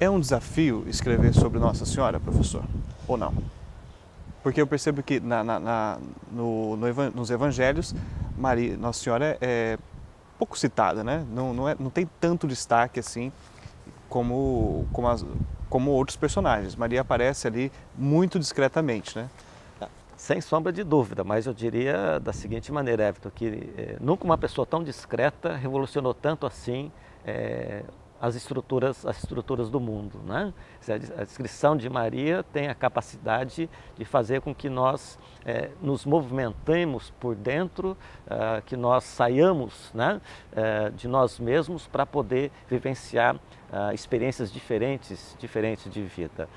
É um desafio escrever sobre Nossa Senhora, professor, ou não? Porque eu percebo que nos evangelhos, Nossa Senhora é pouco citada, né? Não tem tanto destaque assim como outros personagens. Maria aparece ali muito discretamente, né? Sem sombra de dúvida, mas eu diria da seguinte maneira, Everton, que nunca uma pessoa tão discreta revolucionou tanto assim as estruturas do mundo, né? A descrição de Maria tem a capacidade de fazer com que nós nos movimentemos por dentro, que nós saiamos, né, de nós mesmos para poder vivenciar experiências diferentes de vida.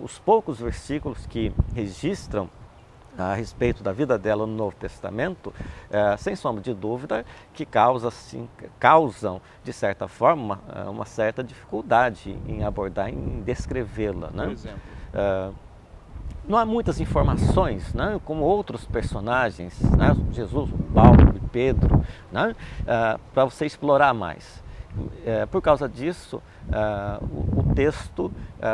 Os poucos versículos que registram a respeito da vida dela no Novo Testamento, sem sombra de dúvida, que causam, de certa forma, uma certa dificuldade em abordar, em descrevê-la, né? Por exemplo? Não há muitas informações, né, como outros personagens, né, Jesus, Paulo e Pedro, né, para você explorar mais. Por causa disso, o texto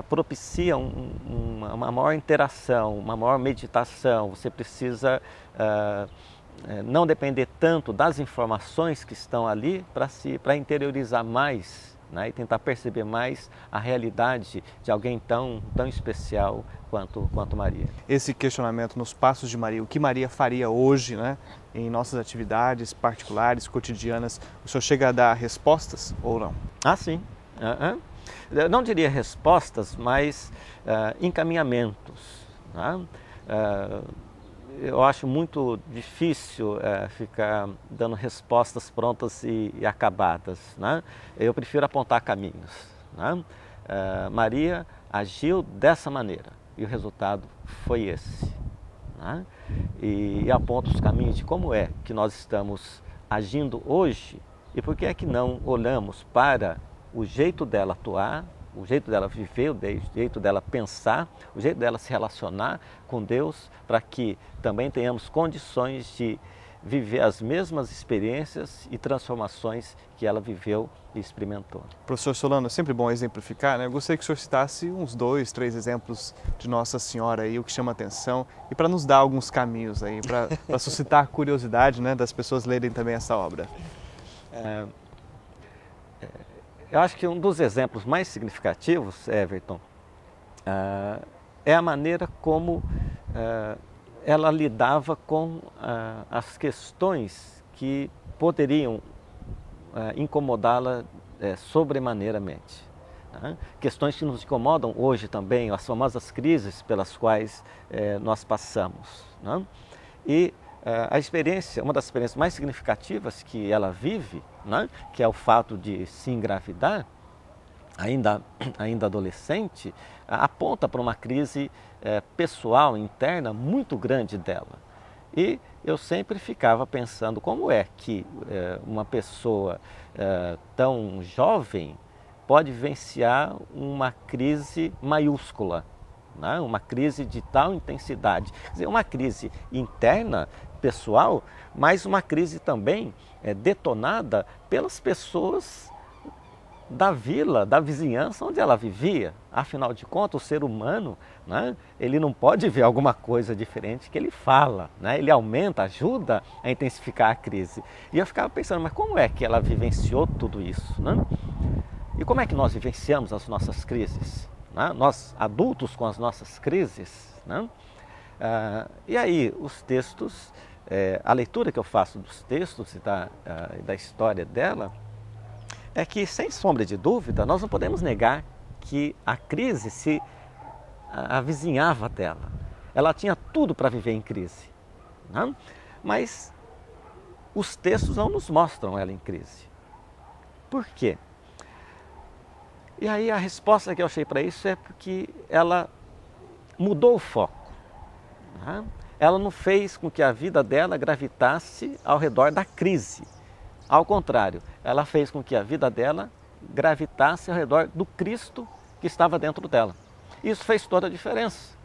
propicia uma maior interação, uma maior meditação. Você precisa não depender tanto das informações que estão ali para interiorizar mais, né, e tentar perceber mais a realidade de alguém tão especial quanto Maria. Esse questionamento nos passos de Maria, o que Maria faria hoje, né, em nossas atividades particulares, cotidianas, o senhor chega a dar respostas ou não? Ah, sim. Eu não diria respostas, mas encaminhamentos, né? Eu acho muito difícil ficar dando respostas prontas e acabadas, né? Eu prefiro apontar caminhos, né? Maria agiu dessa maneira e o resultado foi esse, né? E aponta os caminhos de como é que nós estamos agindo hoje e por que é que não olhamos para o jeito dela atuar, o jeito dela viver, o jeito dela pensar, o jeito dela se relacionar com Deus, para que também tenhamos condições de viver as mesmas experiências e transformações que ela viveu e experimentou. Professor Solano, é sempre bom exemplificar, né? Eu gostaria que o senhor citasse uns 2, 3 exemplos de Nossa Senhora aí, o que chama atenção, e para nos dar alguns caminhos aí, para suscitar a curiosidade, né, das pessoas lerem também essa obra. Eu acho que um dos exemplos mais significativos, Everton, é a maneira como ela lidava com as questões que poderiam incomodá-la sobremaneiramente. Né? Questões que nos incomodam hoje também, as famosas crises pelas quais nós passamos. Né? E uma das experiências mais significativas que ela vive, né, que é o fato de se engravidar, ainda adolescente, aponta para uma crise pessoal, interna, muito grande dela. E eu sempre ficava pensando como é que uma pessoa tão jovem pode vivenciar uma crise maiúscula, né? Uma crise de tal intensidade. Quer dizer, uma crise interna, pessoal, mas uma crise também detonada pelas pessoas da vila, da vizinhança onde ela vivia. Afinal de contas, o ser humano, né, ele não pode ver alguma coisa diferente que ele fala, né? Ele aumenta, ajuda a intensificar a crise. E eu ficava pensando, mas como é que ela vivenciou tudo isso, né? E como é que nós vivenciamos as nossas crises? Né? Nós, adultos, com as nossas crises, né? E aí, os textos, a leitura que eu faço dos textos e da história dela, é que, sem sombra de dúvida, nós não podemos negar que a crise se avizinhava dela. Ela tinha tudo para viver em crise, né? Mas os textos não nos mostram ela em crise. Por quê? E aí a resposta que eu achei para isso é porque ela mudou o foco, né? Ela não fez com que a vida dela gravitasse ao redor da crise. Ao contrário, ela fez com que a vida dela gravitasse ao redor do Cristo que estava dentro dela. Isso fez toda a diferença,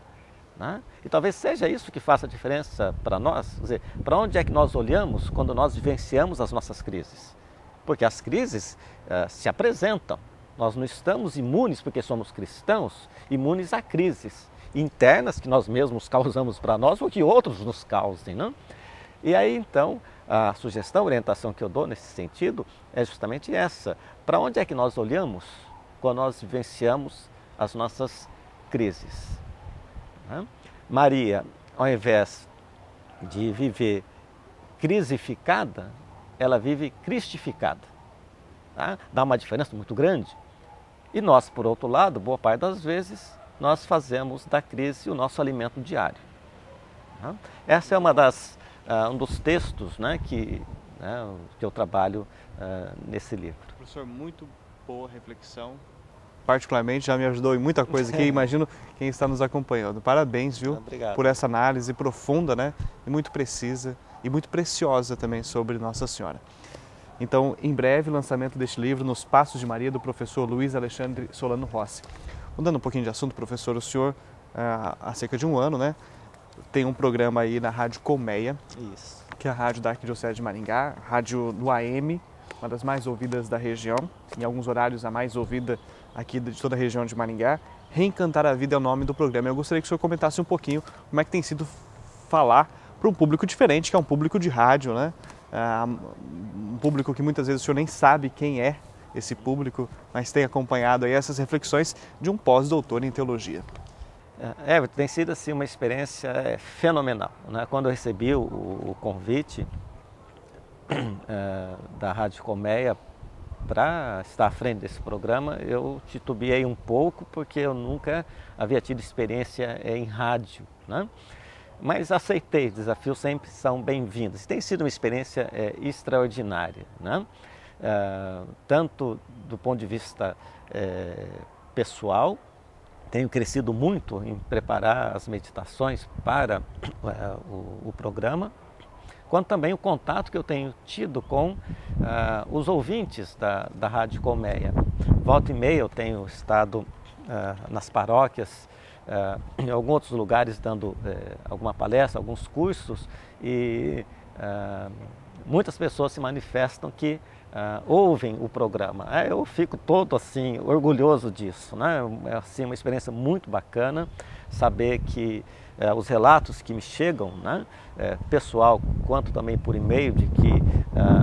né? E talvez seja isso que faça a diferença para nós. Quer dizer, para onde é que nós olhamos quando nós vivenciamos as nossas crises? Porque as crises se apresentam, Nós não estamos imunes, porque somos cristãos, imunes a crises internas que nós mesmos causamos para nós ou que outros nos causem, não? E aí então a sugestão, a orientação que eu dou nesse sentido é justamente essa. Para onde é que nós olhamos quando nós vivenciamos as nossas crises? Né? Maria, ao invés de viver crisificada, ela vive cristificada. Tá? Dá uma diferença muito grande. E nós, por outro lado, boa parte das vezes, nós fazemos da crise o nosso alimento diário. Tá? Essa é um dos textos, né, que eu trabalho nesse livro. Professor, muito boa reflexão. Particularmente já me ajudou em muita coisa aqui, imagino quem está nos acompanhando. Parabéns, viu, Obrigado. Por essa análise profunda, né, e muito precisa e muito preciosa também sobre Nossa Senhora. Então, em breve, lançamento deste livro, Nos Passos de Maria, do professor Luiz Alexandre Solano Rossi. Mudando um pouquinho de assunto, professor, o senhor, há cerca de um ano, né, tem um programa aí na Rádio Colmeia, Isso. que é a rádio da Arquidiocese de Maringá, rádio do AM, uma das mais ouvidas da região, em alguns horários a mais ouvida aqui de toda a região de Maringá. Reencantar a Vida é o nome do programa. Eu gostaria que o senhor comentasse um pouquinho como é que tem sido falar para um público diferente, que é um público de rádio, né? Um público que muitas vezes o senhor nem sabe quem é esse público, mas tem acompanhado aí essas reflexões de um pós-doutor em teologia. Tem sido assim, uma experiência fenomenal, né? Quando eu recebi o convite da Rádio Colmeia para estar à frente desse programa, eu titubeei um pouco porque eu nunca havia tido experiência em rádio, né? Mas aceitei, os desafios sempre são bem-vindos. Tem sido uma experiência extraordinária, né? Tanto do ponto de vista pessoal, tenho crescido muito em preparar as meditações para o programa, quanto também o contato que eu tenho tido com os ouvintes da Rádio Colmeia. Volta e meia eu tenho estado nas paróquias, em alguns outros lugares dando alguma palestra, alguns cursos, e muitas pessoas se manifestam que ouvem o programa. Eu fico todo assim orgulhoso disso, né? É assim, uma experiência muito bacana saber que os relatos que me chegam, né, pessoal quanto também por e-mail, de que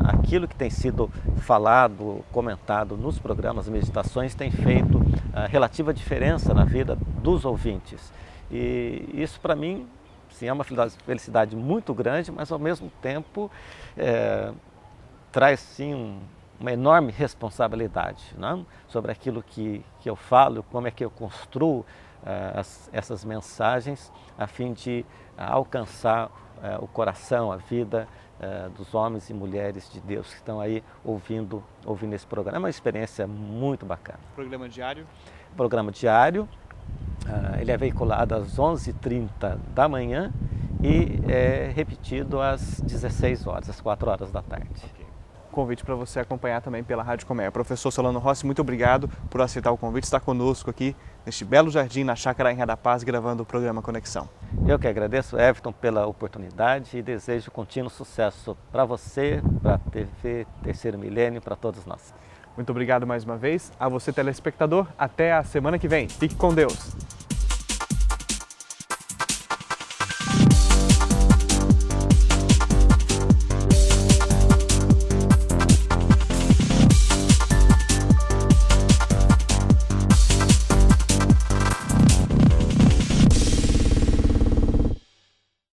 aquilo que tem sido falado, comentado nos programas, meditações, tem feito relativa diferença na vida dos ouvintes. E isso para mim, sim, é uma felicidade muito grande, mas ao mesmo tempo traz sim uma enorme responsabilidade, né, sobre aquilo que eu falo, como é que eu construo essas mensagens a fim de alcançar o coração, a vida dos homens e mulheres de Deus que estão aí ouvindo esse programa. É uma experiência muito bacana. Programa diário? Programa diário, ele é veiculado às 11h30 da manhã e é repetido às 16 horas, às 4 horas da tarde. Okay. Convite para você acompanhar também pela Rádio Colmeia. Professor Solano Rossi, muito obrigado por aceitar o convite, estar conosco aqui neste belo jardim na Chácara Rainha da Paz, gravando o programa Conexão. Eu que agradeço, Everton, pela oportunidade e desejo contínuo sucesso para você, para a TV Terceiro Milênio, para todos nós. Muito obrigado mais uma vez. A você, telespectador. Até a semana que vem. Fique com Deus.